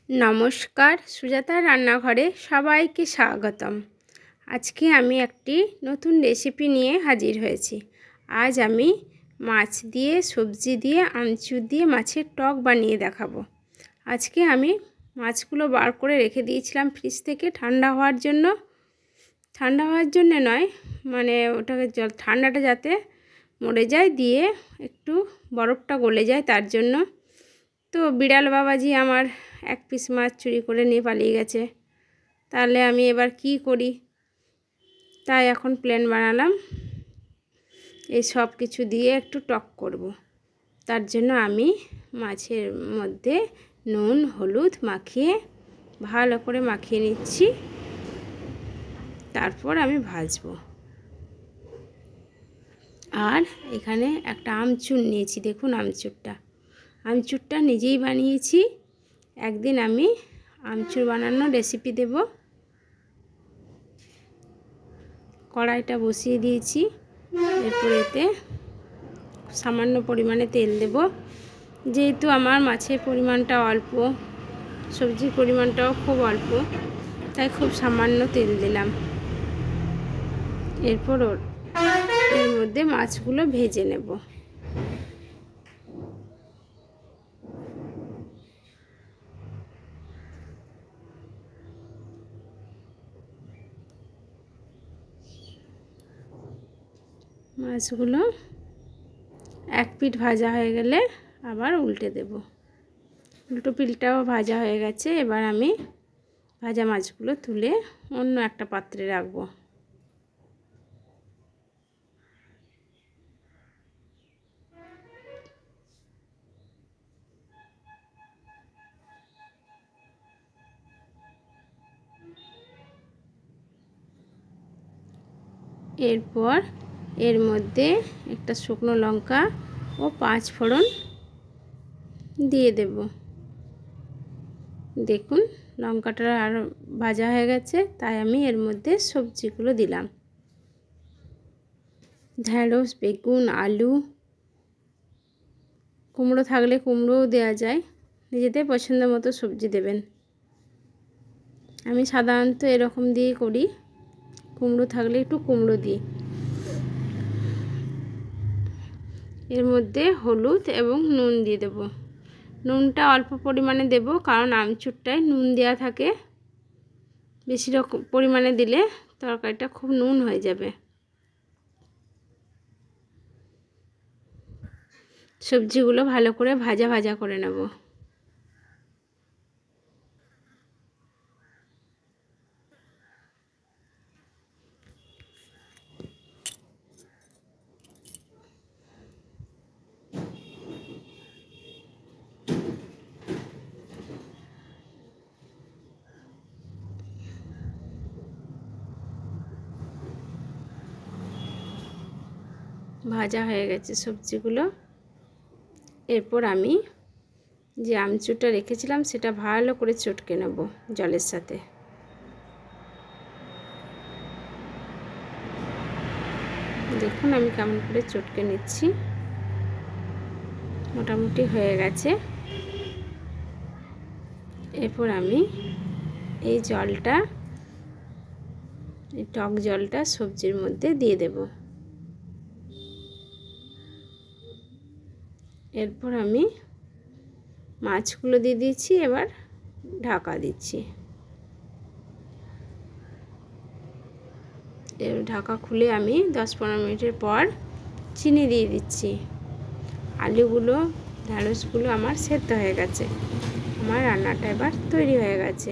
নমস্কার, সুজাতার রান্নাঘরে সবাইকে স্বাগতম। আজকে আমি একটি নতুন রেসিপি নিয়ে হাজির হয়েছি। আজ আমি মাছ দিয়ে, সবজি দিয়ে, আমচুর দিয়ে মাছের টক বানিয়ে দেখাবো। আজকে আমি মাছগুলো বার করে রেখে দিয়েছিলাম ফ্রিজ থেকে ঠান্ডা হওয়ার জন্য। ঠান্ডা হওয়ার জন্য নয়, মানে ওটাকে ঠান্ডাটা যাতে মরে যায়, দিয়ে একটু বরফটা গলে যায় তার জন্য। তো বিড়াল বাবাজি আমার এক পিস মাছ চুরি করে নিয়ে পালিয়ে গেছে। তাহলে আমি এবার কি করি? তাই এখন প্ল্যান বানালাম এই সব কিছু দিয়ে একটু টক করব। তার জন্য আমি মাছের মধ্যে নুন হলুদ মাখিয়ে ভালো করে মাখিয়ে নিচ্ছি, তারপর আমি ভাজবো। আর এখানে একটা আমচুর নিয়েছি, দেখুন আমচুরটা নিজেই বানিয়েছি। একদিন আমি আমচুর বানানোর রেসিপি দেব। কড়াইটা বসিয়ে দিয়েছি, এরপর এতে সামান্য পরিমাণে তেল দেব। যেহেতু আমার মাছের পরিমাণটা অল্প, সবজির পরিমাণটাও খুব অল্প, তাই খুব সামান্য তেল দিলাম। এরপর এর মধ্যে মাছগুলো ভেজে নেব। মাছগুলো এক পিঠ ভাজা হয়ে গেলে আবার উল্টে দেব। উল্টো পিঠটাও ভাজা হয়ে গেছে। এবার আমি ভাজা মাছগুলো তুলে অন্য একটা পাত্রে রাখবো। এরপর এর মধ্যে একটা শুকনো লঙ্কা ও 5 ফোড়ন দিয়ে দেব। দেখুন লঙ্কাটা আর ভাজা হয়ে গেছে, তাই আমি এর মধ্যে সবজিগুলো দিলাম। ঢেঁড়স, বেগুন, আলু, কুমড়ো থাকলে কুমড়োও দেওয়া যায়, নিজেদের পছন্দ মতো সবজি দেবেন। আমি সাধারণত এরকম দিয়ে করি, কুমড়ো থাকলে একটু কুমড়ো দিই। এর মধ্যে হলুদ এবং নুন দিয়ে দেব। নুনটা অল্প পরিমাণে দেব, কারণ আমচুরটায় নুন দেওয়া থাকে। বেশি রকম পরিমাণে দিলে তরকারিটা খুব নুন হয়ে যাবে। সবজিগুলো ভালো করে ভাজা ভাজা করে নেব। ভাজা হয়ে গেছে সবজিগুলো। এরপর আমি যে আমচুরটা রেখেছিলাম সেটা ভালো করে চটকে নেব জলের সাথে। দেখুন আমি কেমন করে চটকে নিচ্ছি। মোটামুটি হয়ে গেছে। এরপর আমি এই জলটা, এই টক জলটা সবজির মধ্যে দিয়ে দেব। এরপর আমি মাছগুলো দিয়ে দিচ্ছি, এবার ঢাকা দিচ্ছি। এর ঢাকা খুলে আমি 10-15 মিনিটের পর চিনি দিয়ে দিচ্ছি। আলুগুলো, ঢেঁড়সগুলো আমার সেদ্ধ হয়ে গেছে। আমার রান্নাটা এবার তৈরি হয়ে গেছে।